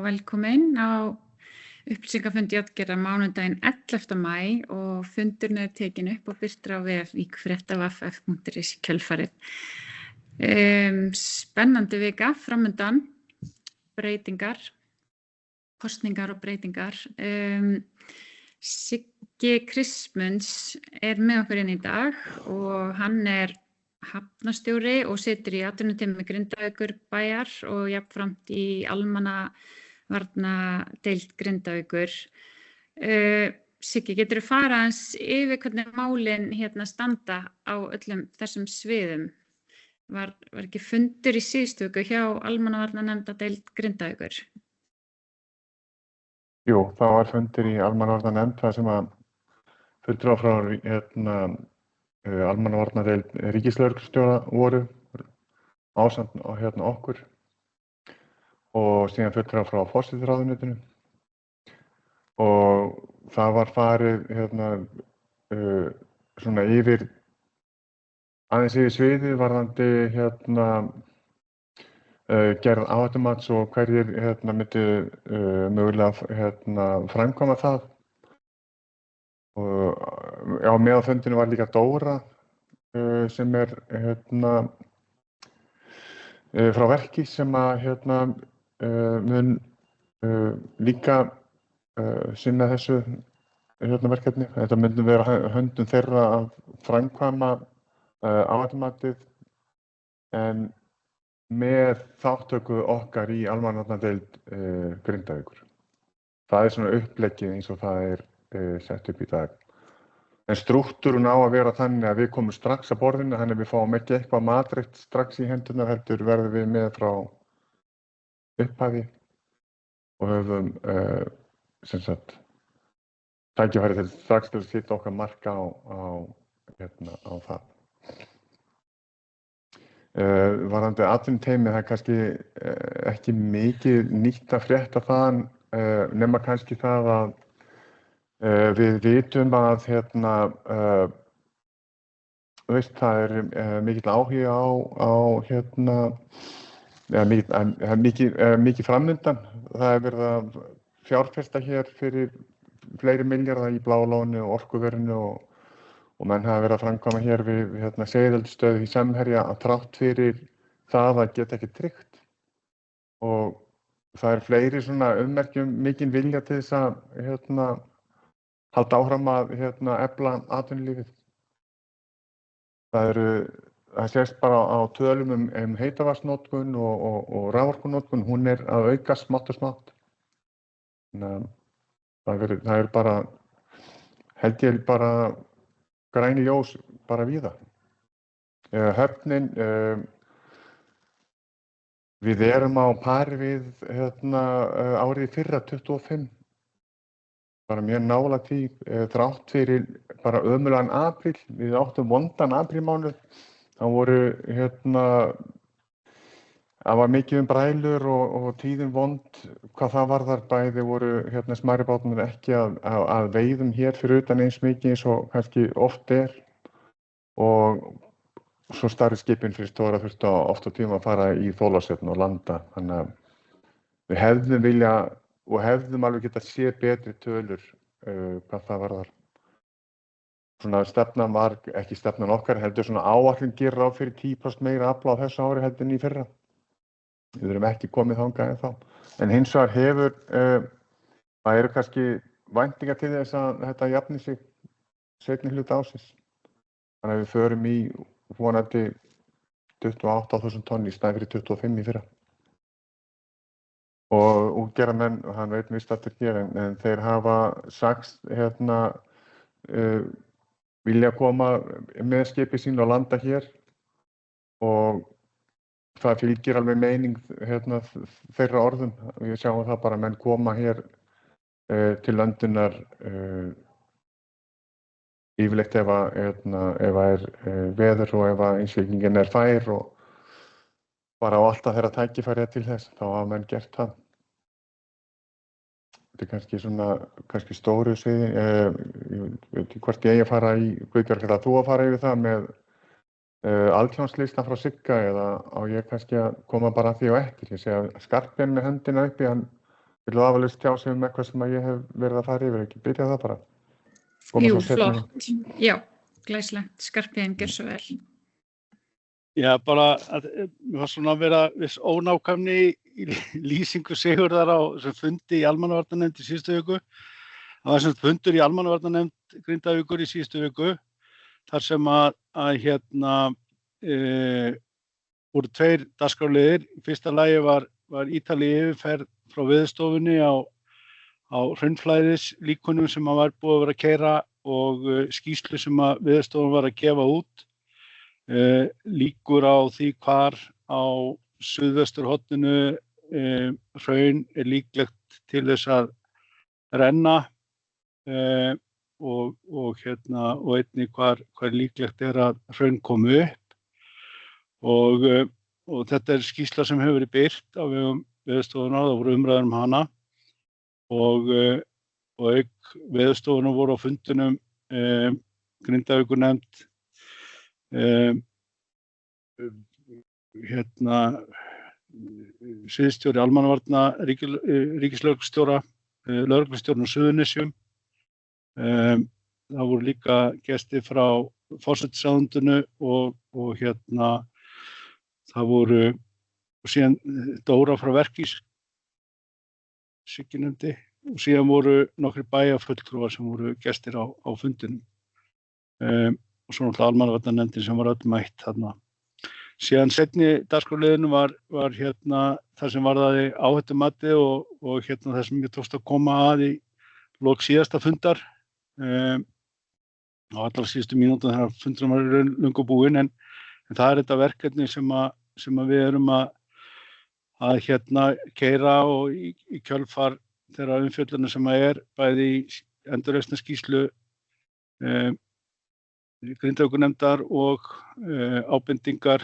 og velkomin á upplýsingafund Játgerðar mánudaginn 11. maí og fundurinn er tekin upp og birtur á vef víkfrétta.ff.is í kjölfarið. Spennandi vika framundan, breytingar, kosningar og breytingar. Siggi Kristmunds er með okkur inn í dag og hann er hafnarstjóri og situr í atvinnuteymi Grindavíkurbæjar og jafnframt í almannavarnadeild Grindavíkur. Siggi, geturðu farið aðeins yfir hvernig málin standa á öllum þessum sviðum? Var ekki fundur í síðustu viku hjá almannavarnadeild Grindavíkur? Jú, það var fundur í almannavarnanefnd þar sem að fulltrúar frá almannavarnadeild ríkislögreglustjóra voru ásamt okkur og síðan fulltrúar frá forsætisráðuneytinu og það var farið svona aðeins yfir sviðið varðandi gerð áhættumats og hverjir myndu mögulega framkvæma það. Og á meðan fundinu var líka Dóra sem er frá verki sem að mun líka sinna þessu verkefni. Þetta myndi vera höndum þeirra að framkvæma áhættumatið en með þátttöku okkar í almannavarnadeild Grindavíkur. Það er svona uppleggið eins og það er sett upp í dag. En strúktúrun á að vera þannig að við komum strax að borðinu, þannig að við fáum ekki eitthvað matreitt strax í hendurnar, heldur verðum við með frá upphafi og höfum tækifæri til strax til að setja okkar marka á það. Varðandi atvinnuteymi, það er kannski ekki mikið nýtt að frétta þaðan, nema kannski það að við vitum að það er mikill áhugi mikið framundan. Það er verið að fjárfesta hér fyrir fleiri milljarða í Bláa lóninu og orkuverinu og menn hafa verið að framkvæma hér við seiðeldisstöð í Samherja að þrátt fyrir það að geta ekki tryggt. Og það er fleiri svona ummerkjum mikinn vilja til þess að halda áfram að efla atvinnulífið. Það sést bara á tölum heitavatnsnotkun og raforkunotkun, hún er að aukast smátt og smátt. Það er bara, held ég bara græni ljós bara víða. Höfnin, við erum á pari við árið fyrra 25. Bara mjög nálægt því, þrátt fyrir bara ömurlegan apríl. Við áttum vondan aprílmánuð. Það voru það var mikið brælur og tíðin vond hvað það varðar. Bæði voru smærri bátarnir ekki að veiðum hér fyrir utan eins mikið eins og kannski oft er. Og svo stærri skipin fyrir stóra þurftu oft á tíma að fara í Þorlákshöfn og landa. Þannig að við hefðum vilja og hefðum alveg getað séð betri tölur hvað það varðar. Svona stefnan var, ekki stefnan okkar, heldur svona áætlun gerir ráð fyrir 10% meira afla á þessu ári heldur en í fyrra. Við erum ekki komið þangað ennþá. En hins vegar það eru kannski væntingar til þess að þetta jafni sig seinni hluta ársins. Þannig að við förum í vonandi 28.000 tonn í staðinn fyrir 25 í fyrra. Og útgerðarmenn, hann veit viðstaddur hér, en þeir hafa sagst vilja koma með skipi sín og landa hér og það fylgir alveg meining þeirra orðum. Við sjáum það bara að menn koma hér til löndunar yfirleitt ef er veður og ef innflutningin er fær og bara á alltaf þeirra tækifæri til þess, þá hafa menn gert það. Þetta er kannski stóru sviði. Ég veit ekki hvort ég eigi að fara í, Guðbjörg, ætlar þú að fara yfir það með alklánslistan frá Sigga eða á ég kannski að koma bara að því á eftir. Ég sé að Skarphéðinn með höndina uppi, hann Vil þú afalist tjá sig eitthvað sem að ég hef verið að fara yfir, ekki? Byrja það bara. Koma Jú, svo seinna. flott. Já, glæsilegt. Skarphéðinn, gjörðu svo vel. Já, bara að mér var svona að vera viss ónákvæmni í lýsingu Sigurðar á sem fundi í almannavarnanefnd í síðustu viku. Það var sem fundur í almannavarnanefnd Grindavíkur í síðustu viku, þar sem að voru 2 dagskrárliðir. Í fyrsta lagi var ítarleg yfirferð frá Veðurstofunni á hraunflæðislíkönum sem var búið að vera að keyra og skýrslu sem að Veðurstofan var að gefa út. Líkur á því hvar á suðvesturhorninu hraun líklegt til þess að renna og einnig hvar líklegt að hraun komi upp og þetta skýrsla sem hefur verið birt á vegum Veðurstofunnar. Það voru umræður hana og auk Veðurstofunnar voru á fundunum Grindavíkurnefnd sviðsstjóri almannavarna, ríkislögreglustjóra, lögreglustjórinn á Suðurnesjum. Það voru líka gestir frá forsætisráðuneytinu og það voru síðan Dóra frá Verkís, Siggi og síðan voru nokkrir bæjarfulltrúar sem voru gestir á fundinum. Og svo náttúrulega almannavarnanefndin sem var öll mætt þarna. Síðan seinni dagskrárliðinu var það sem varðaði áhættumati og það sem ég tókst að koma að í lok síðasta fundar. Á allra síðustu mínútum þegar fundurinn var löngu búinn, en það er þetta verkefni sem við erum að keyra og í kjölfar þeirra umfjöllunum sem bæði í endurreisnarskýrslu Grindavíkurnefndar og ábendingar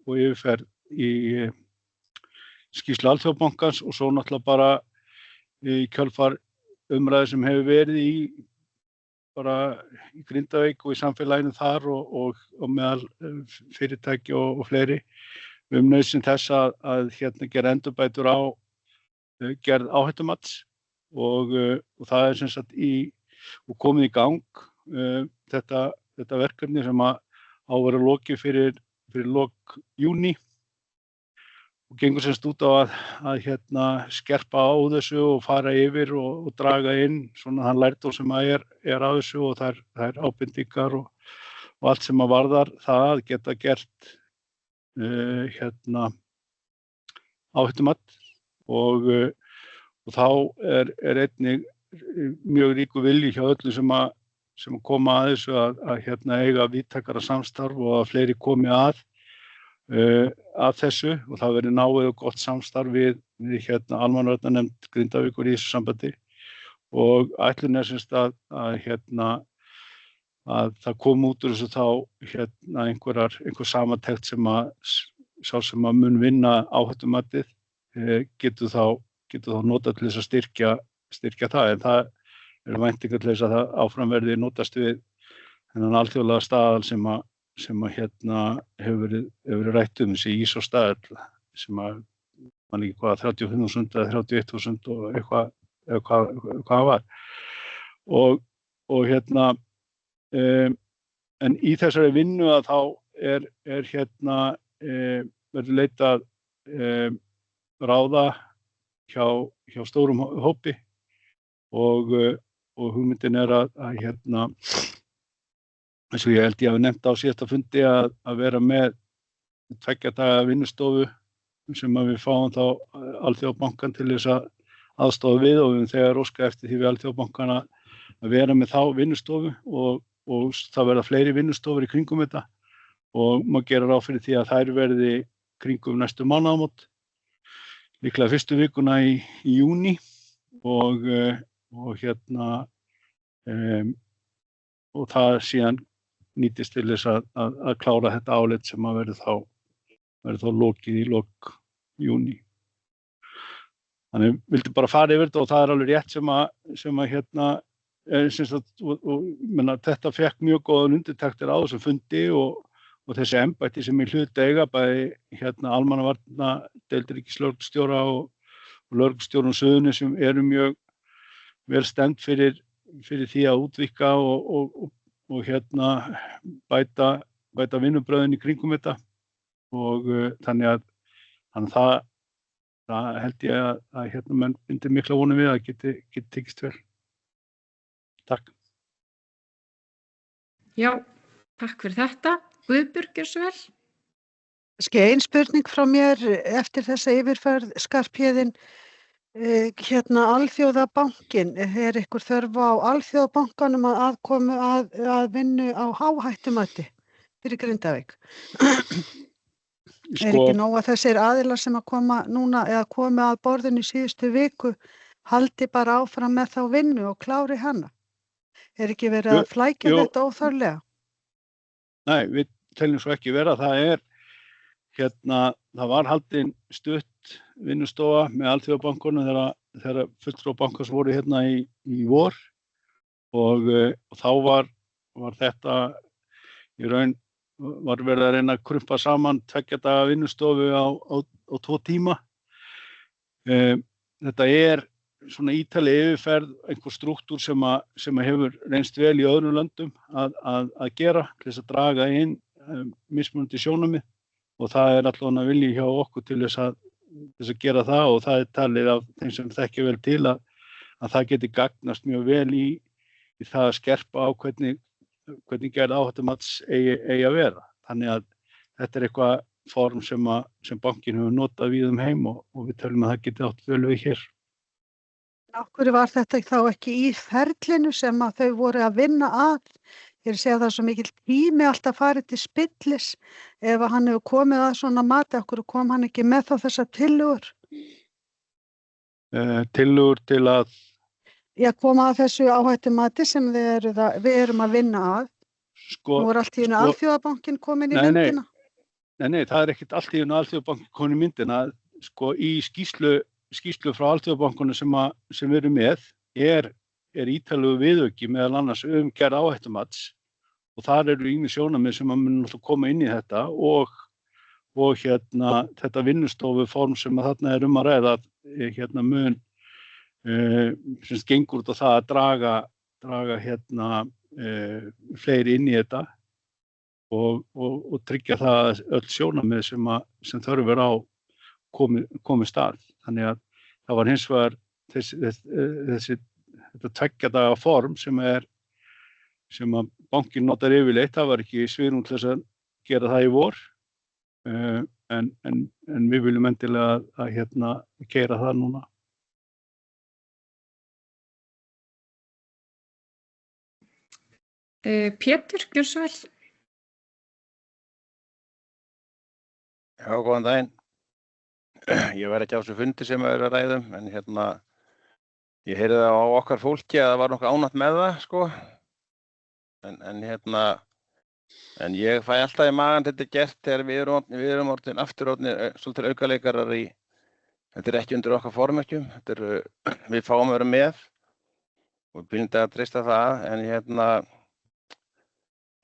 og yfirferð í skýrslu Alþjóðabankans og svo náttúrulega bara í kjölfar umræðu sem hefur verið í Grindavík og í samfélaginu þar og meðal fyrirtæki og fleiri nauðsyn þess að gera endurbætur á gerð áhættumats og það er sem sagt og komið í gang þetta verkefni sem á að vera lokið fyrir lok júní og gengur semst út á að skerpa á þessu og fara yfir og draga inn svona þann lærdóm sem er á þessu og þær ábendingar og allt sem að varðar það að geta gert áhættumat og þá er einnig mjög ríkur vilji hjá öllum sem koma að þessu að eiga víðtækara samstarf og að fleiri komi að þessu og það verið náið og gott samstarf við almannavarnanefnd Grindavíkur í þessu sambandi og ætlunin er semst að það kom út úr þessu þá einhver samantekt sem sá sem að mun vinna áhættumatið getur þá notað til þess að styrkja það, en það eru væntingar til þess að það áfram verði notast við þennan alþjóðlega staðal sem hefur verið rætt þessi ís og staðal sem að man ekki hvað 35.000 eða 31.000 og eitthvað var og en í þessari vinnu að þá verður leitað ráða hjá stórum hópi og hugmyndin er að eins og ég held ég hafi nefnt á síðasta fundi að vera með 2 daga vinnustofu sem að við fáum þá Alþjóðabankann til þess að aðstoða við og við þegar óska eftir því við Alþjóðabankann að vera með þá vinnustofu og það verða fleiri vinnustofur í kringum þetta og maður gerir ráð fyrir því að þær verði kringum næstu mánaðamót, líklega fyrstu vikuna í júní og það síðan nýtist til þess að klára þetta álit sem að verður þá lokið í lok júní. Þannig vildi bara fara yfir þetta og það er alveg rétt þetta fekk mjög góðan undirtektir á þessum fundi og þessi embætti sem í hlut eiga bæði almannavarna, deild ríkislögreglustjóra og lögreglustjórinn Suðurnesjum eru mjög vel stefnd fyrir því að útvíkka og bæta vinnubrögðin í kringum þetta og þannig að það held ég að menn bindur mikla vonum við að geti tekist vel. Takk. Já, takk fyrir þetta. Guðbjörg, gjörðu svo vel. Ein spurning frá mér eftir þessa yfirferð Skarphéðinn. Alþjóðabankinn, ykkur þörf á Alþjóðabankanum að komu að vinnu á háhættumati fyrir Grindavík? Ekki nóg að þessir aðilar sem að koma núna eða komi að borðinu í síðustu viku haldi bara áfram með þá vinnu og klári hana? Ekki verið að flækja þetta óþarflega? Nei, við teljum svo ekki vera. Það var haldin stutt vinnustofa með Alþjóðabankunum þegar fulltrúar bankans voru í vor og þá var þetta í raun var verið að reyna að krumpa saman 2 daga vinnustofu á 2 tíma. Þetta svona ítarleg yfirferð, einhver strúktúr sem hefur reynst vel í öðrum löndum að gera til þess að draga inn mismunandi sjónarmið og það allavega vilji hjá okkur til þess að gera það og það talið af þeim sem þekkja vel til að það geti gagnast mjög vel í það að skerpa á hvernig gerð áhættumats eigi að vera. Þannig að þetta eitthvað form sem bankinn hefur notað víða heim og við töljum að það geti átt vel við hér. Af hverju var þetta þá ekki í ferlinu sem að þau voru að vinna að? Ég segja það svo mikil tími alltaf farið til spillis ef hann hefur komið að svona mati, af hverju kom hann ekki með þá þessar tillögur? Tillögur til að? Já, koma að þessu áhættumati sem við erum að vinna að. Nú allt í einu Alþjóðabankinn komin í myndina. Nei, það ekkert allt í einu Alþjóðabankinn komin í myndina. Í skýrslu frá Alþjóðabankunum sem við erum með er ítarlegur viðauki meðal annars gerð áhættumats og þar eru ýmis sjónarmið sem mun náttúrulega koma inn í þetta og þetta vinnustofuform sem þarna er að ræða mun sem gengur út á það að draga fleiri inn í þetta og tryggja það að öll sjónarmið sem þörf á komi stað. Þannig að það var hins vegar þetta 2 daga form sem að bankinn notar yfirleitt, það var ekki svigrúm til þess að gera það í vor en við viljum endilega að keyra það núna. Pétur, gjörðu svo vel. Já, góðan daginn. Ég var ekki á þessu fundi sem við erum að ræðum, en ég heyrði það á okkar fólki að það var nokkuð ánægt með það, sko. En ég fæ alltaf í magann þetta gert þegar við erum aftur svolítið aukaleikarar í, þetta ekki undir okkar formerkjum, við fáum að vera með og byrjum að treysta það, en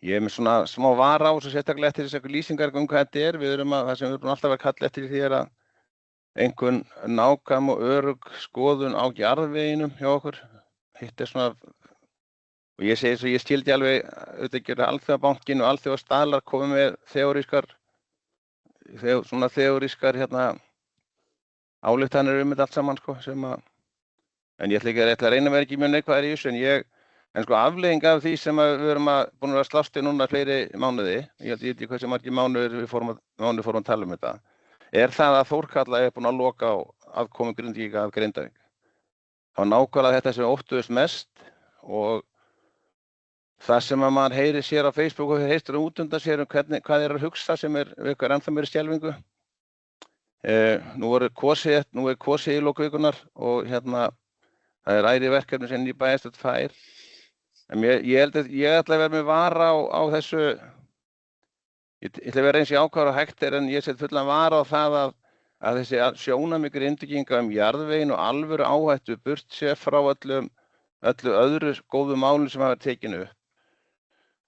ég er með svona smá vara á þessu sérstaklega eftir þessu lýsingar hvað þetta við erum það sem við erum alltaf að kalla eftir því að einhvern nákvæm og örugg skoðun á jarðveginum hjá okkur. Hitt svona, og ég segi svo, ég skildi alveg auðvitað ekki Alþjóðabankinn og Alþjóðastaðlar komið með þeorískar ályktanir þetta allt saman, sko, en ég ætla ekki að reyna að vera ekki mjög neikvæður í þessu, en sko afleiðing af því sem við erum búin að slást við núna fleiri mánuði, ég veit ekki hversu margir mánuðir við fórum að tala um þetta, það að Þórkalla búin að loka á aðkomu Grindvíkinga af Grindavík. Það var nákvæmlega þetta sem óttuðust mest og það sem að maður heyrir sér á Facebook og heyrst út undan sér hvað að hugsa sem vekur ennþá meiri skelfingu. Nú er kosið í lok vikunar og það æri verkefni sem Nýbæjarstjórn fær. En ég ætla að vera með vara á þessu. Ég ætla að vera eins ákvæður og hægt en ég set fullan vara á það að þessi sjónarmið Grindvíkinga jarðveginn og alvöru áhættu burt sér frá öllu öðru góðu málum sem hafa tekinu upp.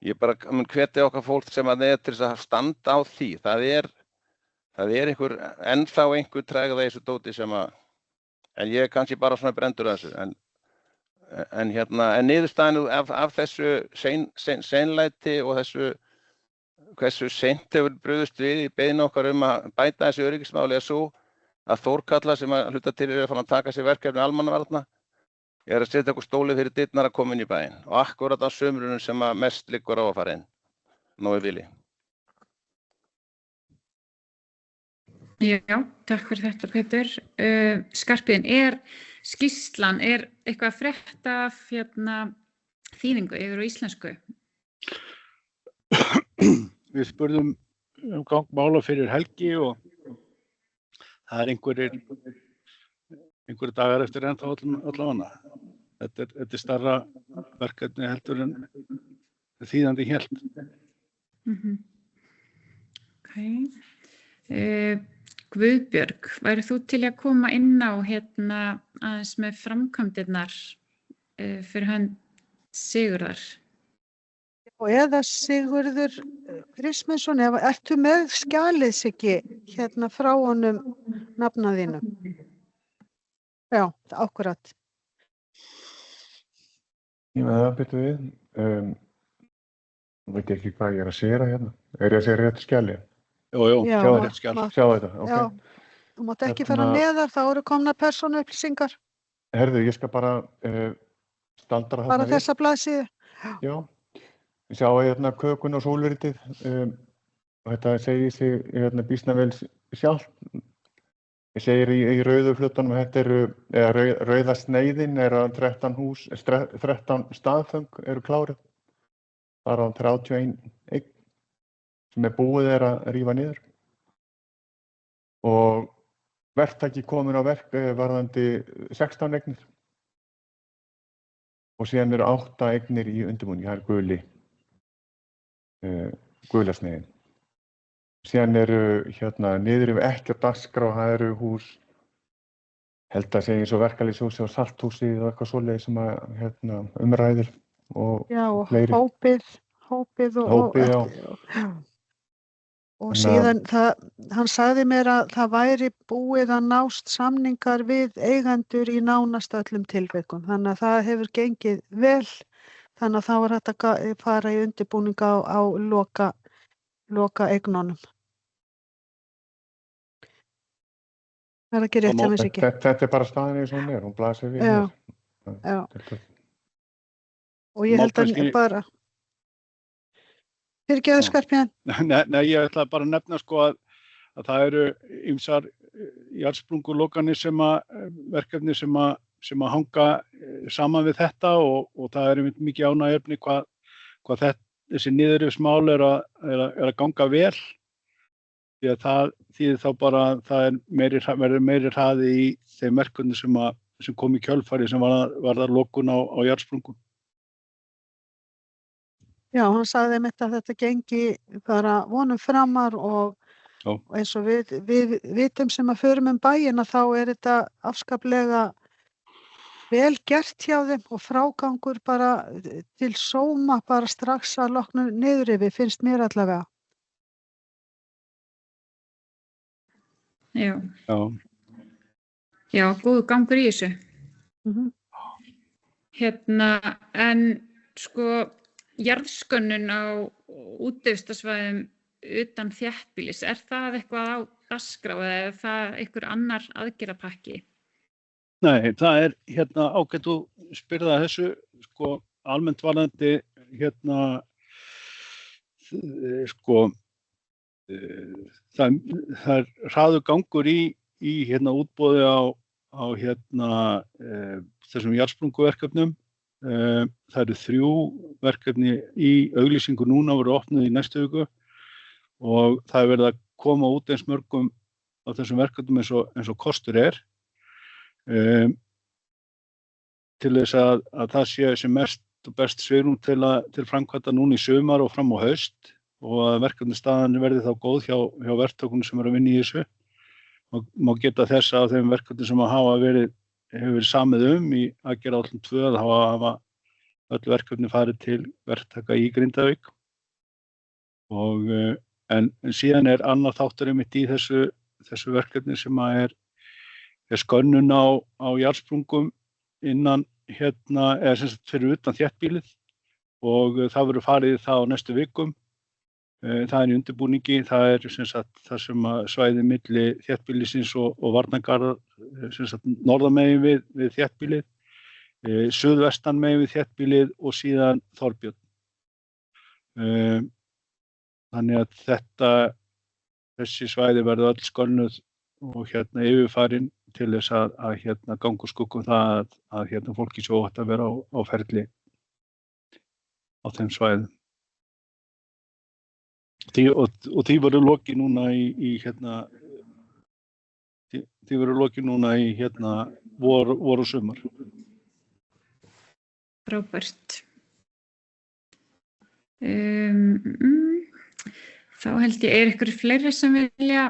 Ég bara mun hvetja okkar fólk sem að til þess að standa á því. Það er ennþá einhver tregða í þessu dóti sem að en ég er kannski bara svona brenndur að þessu. En niðurstaðan af þessu seinlæti og þessu hversu seint hefur brugðist við í beiðni okkar að bæta þessu öryggismáli svo að Þórkalla sem að hluta til að fara að taka sér verkefni almannavarna að setja okkur stólið fyrir dyrnar að koma inn í bæinn og akkurat á sumrunum sem að mest liggur á að fara inn. Nói vilji. Já, takk fyrir þetta, Pétur. Skarphéðinn, skýrslan eitthvað að frétta af þýðingu yfir á íslensku? Við spurðum gang mála fyrir helgi og það einhverjir dagar eftir ennþá allavega. Þetta er stærra verkefni heldur en þýðandi hélt. Ok. Guðbjörg, væri þú til að koma inn á aðeins með framkvæmdirnar fyrir hönd Sigurðar? Eða Sigurður Kristmundsson, ertu með skjalið Siggi frá honum nafna þínu? Já, akkurat. Ég með það byttu við. Veit ekki hvað ég að segja hérna. Ég að segja rétt skjalið? Jú, sjá þetta, ok. Já, þú mátt ekki fara neðar, þá eru komna persónuupplýsingar. Herðu, ég skal bara staldra þarna við. Bara þessa blaðsíðu. Já, ég sjá kökun og sólritið og þetta segir sig býsna vel sjálft. Ég segir í rauðu hlutunum að þetta rauða sneiðin að 13 staðföng eru klárið. Það á 31 eign sem búið að rífa niður. Og verktaki komin á verk varðandi 16 eignir. Og síðan eru 8 eignir í undirbúningi, það gula sneiðin. Síðan eru niður yfir ekki á dagskrá, það eru hús, held að segja eins og verkalýðshúsi og salthúsið og eitthvað svoleiðis sem umræður og fleiri. Já, hópið og og síðan hann sagði mér að það væri búið að nást samningar við eigendur í nánast öllum tilvikum. Þannig að það hefur gengið vel, þannig að það var hægt að fara í undirbúning á loka eignunum. Það ekki rétt hjá mér Siggi. Þetta bara staðan eins og hún hún blasir við. Já. Og ég held að bara... Fyrirgefðu Skarphéðinn. Nei, ég ætla bara að nefna að það eru ýmsar jarðsprungulokanir verkefni sem að hanga saman við þetta og það er mikið ánægjuefni hvað þessi niðurrifsmál að ganga vel. Því að það þýðir þá bara að það verður meiri hraði í þeim verkefni sem kom í kjölfari sem varðar lokun á jarðsprungum. Já, hann sagði einmitt að þetta gengi bara vonum framar og eins og við vitum sem að förum bæinn að þá er þetta afskaplega vel gert hjá þeim og frágangur bara til sóma bara strax að loknu niðurrifi, finnst mér allavega. Já. Já, góð gangur í þessu. En jarðskönnun á útivistarsvæðum utan þéttbýlis, það eitthvað á dagskrá eða er það einhver annar aðgerðapakki? Nei, það er ágætt þú spyrða þessu, almennt varðandi það er hraður gangur í útboði á þessum jarðsprunguverkefnum. Það eru 3 verkefni í auglýsingu núna voru opnuð í næstu viku og það er verið að koma út eins mörgum á þessum verkefnum eins og kostur er til þess að það sé sem mest og best svigrúm til framkvæmda núna í sumar og fram á haust og að verkefnisstaðan verði þá góð hjá verktökunum sem eru að vinna í þessu. Má geta þess að þeim verkefni sem hefur verið samið í aðgerðaáætlun 2 að hafa öll verkefni farið til verktaka í Grindavík. En síðan annar þáttur einmitt í þessu verkefni sem er skönnun á jarðsprungum innan eða sem sagt fyrir utan þéttbýlið og það verður farið í það á næstu vikum. Það í undirbúningi, það sem sagt það sem svæði milli þéttbýlisins og varnargarðar sem sagt norðanmegin við þéttbýlið, suðvestan megin við þéttbýlið og síðan Þorbjörn. Þannig að þessi svæði verður öll skönnuð og yfirfarin til þess að ganga úr skugga það að fólki sé óhætt að vera á ferli á þeim svæðum. Og því verður lokið núna í vor og sumar. Frábært. Þá held ég, ykkur fleiri sem vilja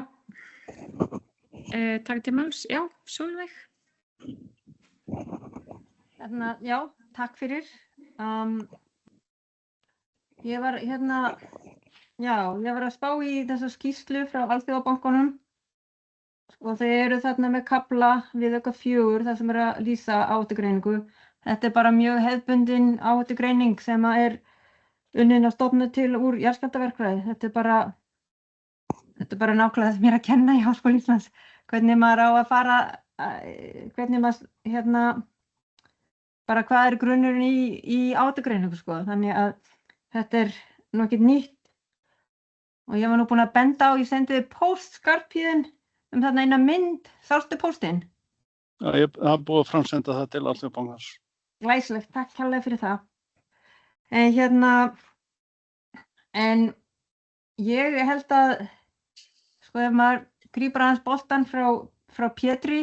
taka til máls? Já, Sólveig. Já, takk fyrir. Ég var að spá í þessa skýrslu frá Alþjóðabankanum og þau eru þarna með kafla viðauka 4 þar sem að lýsa áhættugreiningu. Þetta bara mjög hefðbundin áhættugreining sem unnin að stofna til úr jarðskjálftaverkfræði. Þetta bara nákvæmlega það mér að kenna í Háskóla Íslands. Hvernig maður á að fara, hvernig maður, bara hvað grunnurinn í áhættugreiningu, sko. Þannig að þetta nú ekkert nýtt. Og ég var nú búin að benda á, ég sendiði póst Skarphéðinn þarna eina mynd, sástu póstinn? Já, ég haf búið að framsenda það til Alþjóðabankans. Glæsilegt, takk kærlega fyrir það. En ég held að, sko, ef maður grípur aðeins boltann frá Pétri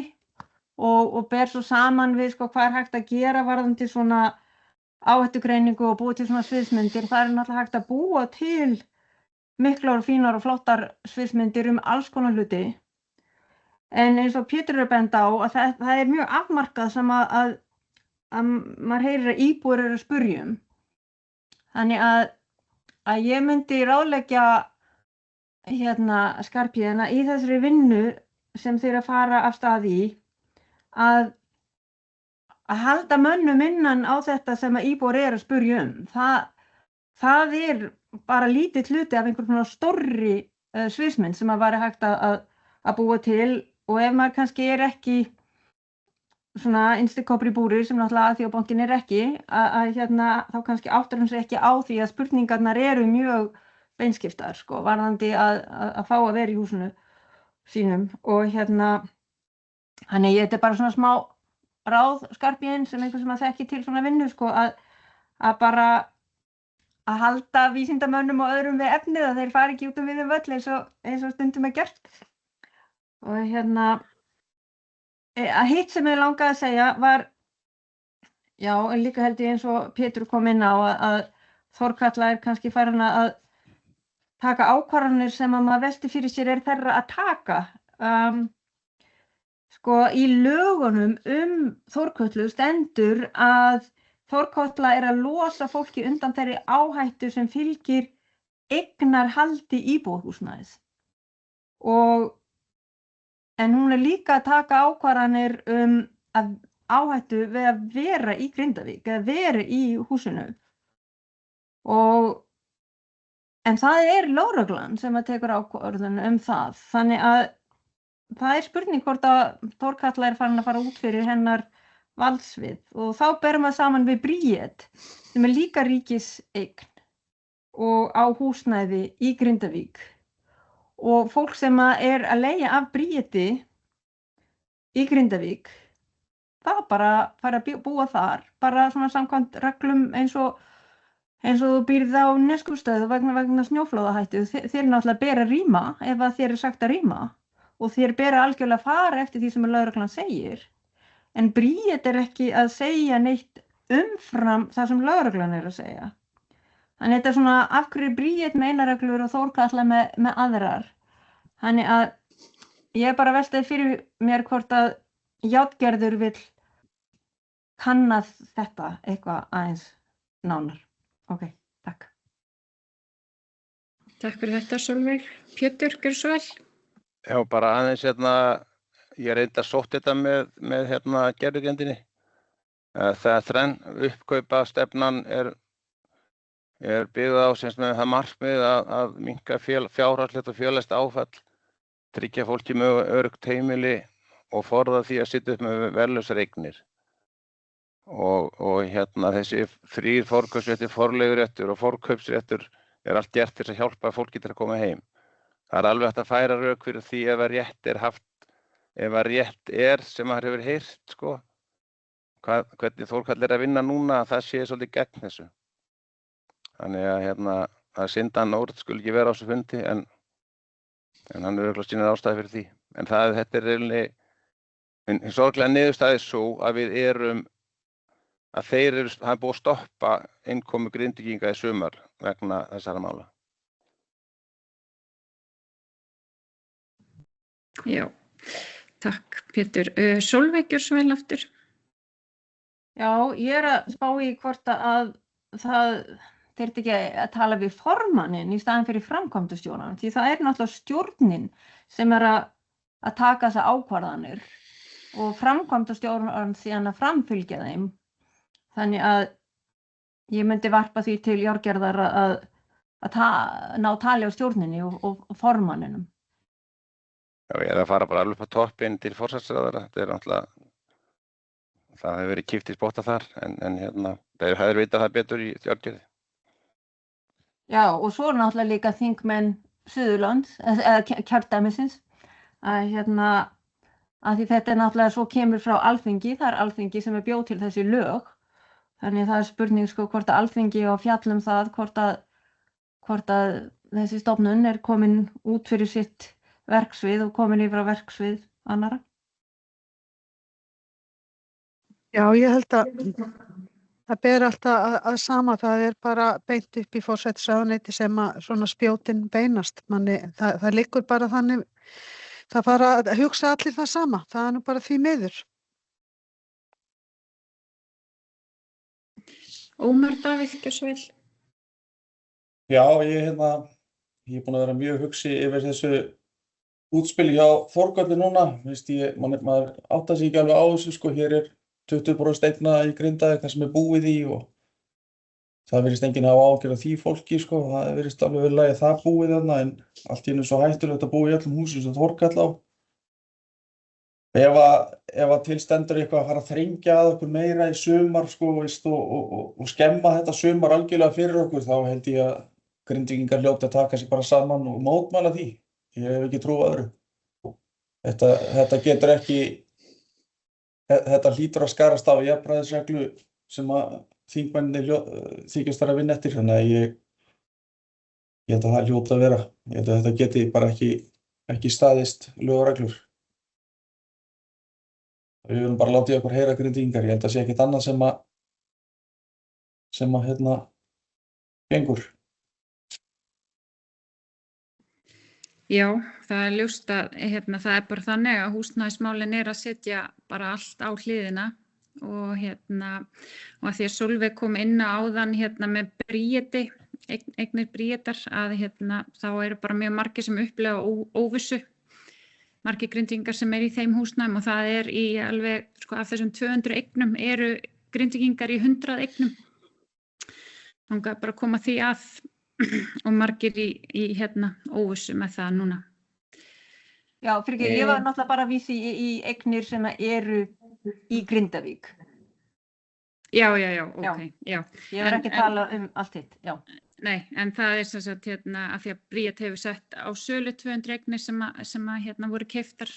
og ber svo saman við, sko, hvað hægt að gera varðandi svona áhættugreiningu og búa til svona sviðsmyndir, það náttúrulega hægt að búa til miklar og fínar og flottar sviðsmyndir alls konar hluti. En eins og Pétur benda á að það mjög afmarkað sem að maður heyrir að íbúar eru að spyrja um. Þannig að ég myndi ráðleggja Skarphéðina í þessari vinnu sem þeir að fara af stað í að halda mönnum innan á þetta sem að íbúar eru að spyrja um. Það bara lítið hluti af einhvern stórri sviðsmynd sem að væri hægt að búa til og ef maður kannski ekki svona innstikkopri búrir sem náttúrulega Alþjóðabankinn ekki, þá kannski áttar hann sig ekki á því að spurningarnar eru mjög beinskiptar, sko, varðandi að fá að vera í húsinu sínum og þannig þetta bara svona smá ráð Skarphéðinn sem einhver sem að þekki til svona vinnu, sko, að bara að halda vísindamönnum og öðrum við efnið að þeir fari ekki út við völl eins og stundum gert. Og að hitt sem ég langaði að segja var, já, en líka held ég eins og Pétur kom inn á að Þórkatla kannski farin að taka ákvarðanir sem að maður velti fyrir sér þeirra að taka. Sko, í lögunum Þórkötlu stendur að Þórkatla að losa fólki undan þeirri áhættu sem fylgir eignarhaldi íbúðarhúsnæðis. En hún líka að taka ákvarðanir að áhættu við að vera í Grindavík eða vera í húsinu. En það lögreglan sem að tekur ákvörðun það. Þannig að það spurning hvort að Þórkatla farin að fara út fyrir hennar valdsvið og þá berum við saman við Bríet sem líka ríkiseign og á húsnæði í Grindavík og fólk sem að leigja af Bríeti í Grindavík það bara fara að búa þar bara svona samkvæmt reglum eins og þú býrð á Neskaupstað vegna snjóflóðahættu þér náttúrulega ber að rýma ef að þér sagt að rýma og þér ber að algjörlega fara eftir því sem lögreglan segir. En Bríet ekki að segja neitt umfram það sem lögreglan að segja. Þannig þetta svona af hverju Bríet með eina reglur og Þórkatla með aðrar. Þannig að ég bara veltaði fyrir mér hvort að Játgerður vill kanna þetta eitthvað aðeins nánar. Ok, takk. Takk fyrir þetta, Sólveig. Pétur, gjörðu svo vel. Já, bara aðeins ég reyndi að sótt þetta með gervigreindinni. Það þrenn uppkaupa stefnan er byggð á sem með það markmið að minnka fjárhagslegt og fjárhagslegt áfall, tryggja fólki með öruggt heimili og forða því að sitja upp með verðlausar eignir. Og þessi 3 forkaupsréttir, forleiguréttur og forkaupsréttur er allt gert til að hjálpa fólki til að koma heim. Það alveg hægt að færa rök fyrir því ef að rétt er sem maður hefur heyrt, sko. Hvernig Þórkall að vinna núna, það sé svolítið gegn þessu. Þannig að Sindan Nord skuli ekki vera á þessu fundi, en hann er örugglega sínar ástæði fyrir því. En þetta er eiginlega sorglega niðurstaðið svo að við að það er búið að stoppa innkomu Grindvíkinga í sumar vegna þessara mála. Já, takk Pétur. Sólveig Gjörsvæl aftur. Já, ég að spá í hvort að það þyrfti ekki að tala við formanninn í staðinn fyrir framkvæmdastjórann, því það er náttúrulega stjórnin sem að taka þessar ákvarðanir og framkvæmdastjórann síðan að framfylgja þeim. Þannig að ég myndi varpa því til Járgerðar að ná tali á stjórninni og formanninum. Já, ég að fara bara alveg upp á toppinn til forsætisráðherra. Þetta er náttúrulega, það hefur verið kippt í spotta þar, en þeir hefur vitað það betur í Járgerði. Já, og svo er náttúrulega líka þingmenn Suðurlands, eða kjördæmisins, að því þetta er náttúrulega svo kemur frá Alþingi, það er Alþingi sem bjóð til þessi lög. Þannig það er spurning sko hvort að Alþingi og fjallum það, hvort að þessi stofnun er komin út fyrir sitt verksvið og komin yfir á verksvið annarra. Já, ég held að það ber alltaf að sama, það er bara beint upp í forsætisráðuneyti sem að svona spjótin beinast. Það liggur bara þannig, það fara að hugsa allir það sama, það er nú bara því miður. Ómar Davíð Gjörsvæl. Já, ég er búinn að vera mjög hugsi yfir þessu útspili hjá Þórkalli núna. Maður áttar sig ekki alveg á þessu, sko. Hér er 20% eigna í Grindavík þar sem er búið í og það virðist enginn hafa áhyggjur af því fólki, sko. Það virðist alveg vel í lagi það búið þarna, en allt í einu svo hættulegt að búa í öllum húsum sem Þórkall á. Ef að til stendur eitthvað að fara að þrengja að okkur meira í sumar, sko, og skemma þetta sumar algjörlega fyrir okkur, þá held ég að Grindvíkingar hljóti að taka sig bara saman og mótmæla því. Ég hef ekki trú á öðru. Þetta getur ekki, þetta hlýtur að skarast af jafnræðisreglu sem að þingmennirnir þykjast vera að vinna eftir, þannig að ég held að það hljóti að vera. Ég held að þetta geti bara ekki staðist lög og reglur. Við höfum bara látið okkur heyra Grindvíkingar. Ég held að sé ekkert annað sem að gengur. Já, það er ljóst að það er bara þannig að húsnæðismálin er að setja bara allt á hliðina og og að því að Sólveig kom inn á áðan með Bríeti, eignir Bríetar, að þá eru bara mjög margir sem upplega óvissu. Margir Grindvíkingar sem í þeim húsnæðum og það er í alveg, sko, af þessum 200 eignum eru Grindvíkingar í 100 eignum. Þangað bara koma því að og margir í óvissu með það núna. Já, fyrir ekki, ég var náttúrulega bara að vísa í eignir sem eru í Grindavík. Já, ok, já. Ég var ekki að tala allt hitt, já. Nei, en það er sem sagt að því að Bríet hefur sett á sölu 200 eignir sem voru keyptar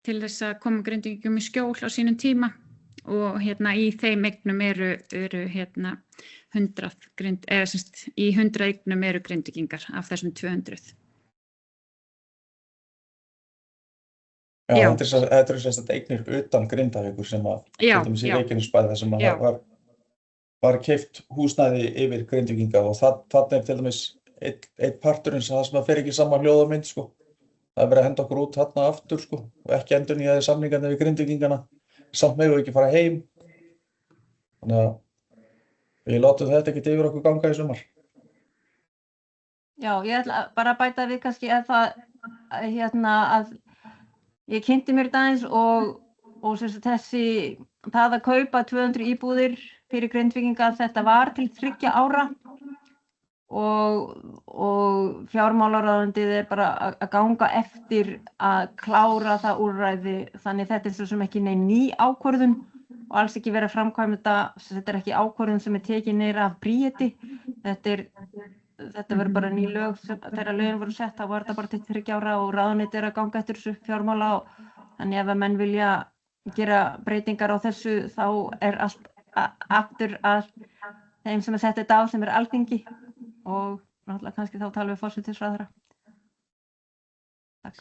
til þess að koma Grindvíkingum í skjól á sínum tíma og í þeim eignum eru 100 í 100 eignum eru Grindvíkingar af þessum 200. Já, þetta eru sérstætt eignir utan Grindavíkur sem að til dæmis í Reykjanesbæ þar sem að var keypt húsnæði yfir Grindvíkinga og þarna til dæmis einn parturinn sem það fer ekki saman hljóð og mynd, sko. Það er verið að henda okkur út þarna aftur, sko, og ekki endurnýjaði samningarnir við Grindvíkingana. Samt megum við ekki fara heim. Þannig að við látum þetta ekki yfir okkur ganga í sumar. Já, ég ætla bara að bæta við kannski að það, að ég kynnti mér þetta aðeins og sem sagt það að kaupa 200 íbúðir fyrir Grindvíkinga, þetta var til 3 ára og fjármálaráðuneytið bara að ganga eftir að klára það úrræði, þannig þetta svo sem ekki nein ný ákvörðun og alls ekki verið að framkvæma þetta ekki ákvörðun sem tekin af Bríeti, þetta verður bara ný lög, þegar lögin voru sett þá var þetta bara til 3 ára og ráðuneytið að ganga eftir þessu fjármála og þannig ef að menn vilja gera breytingar á þessu þá allt aftur að þeim sem setja þetta á sem Alþingi og náttúrulega kannski þá tala við forsætisráðherra. Takk.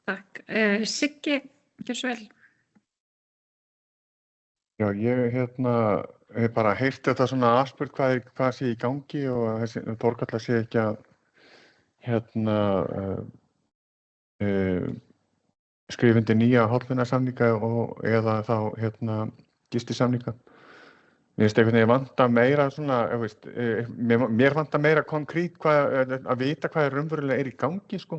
Takk. Siggi, gjörðu svo vel. Já, ég hef bara heyrt þetta svona aðspurt hvað sé í gangi og Þórkatla sé ekki að skrifa undir nýja hollvinasamninga eða þá gistisamninga. Mér finnst einhvern veginn vanta meira svona, mér vanta meira konkrít að vita hvað raunverulega í gangi sko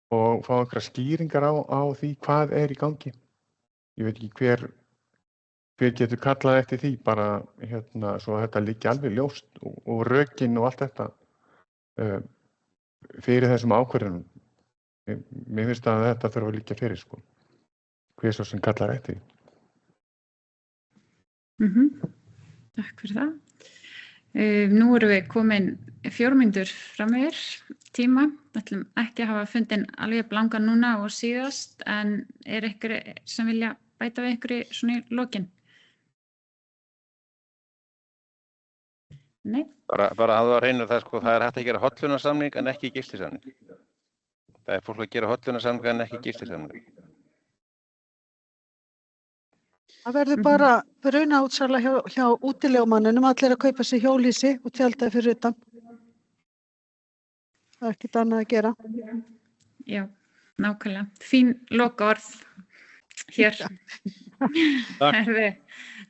og fá einhverjar skýringar á því hvað í gangi. Ég veit ekki hver getur kallað eftir því bara svo að þetta liggi alveg ljóst og rökin og allt þetta fyrir þessum ákvörðunum. Mér finnst að þetta þurfa að liggja fyrir sko. Hver svo sem kallar eftir því. Takk fyrir það. Nú erum við komin 4 mínútur fram yfir tíma. Við ætlum ekki að hafa fundin alveg blanka núna og síðast, en ykkur sem vilja bæta við ykkur svona í lokin? Nei. Bara að það reynir það sko, það hægt að gera hollvinasamning en ekki gistisamning. Það fólk að gera hollvinasamning en ekki gistisamning. Það verður bara brunaútsala hjá útilegumanninum, allir að kaupa sér hjólhýsi og tjalda fyrir utan. Það ekkert annað að gera. Já, nákvæmlega. Fín lokaorð hér.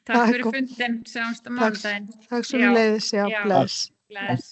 Takk fyrir fundin, sjáumst á mánudaginn. Takk sömuleiðis, já, bless. Bless.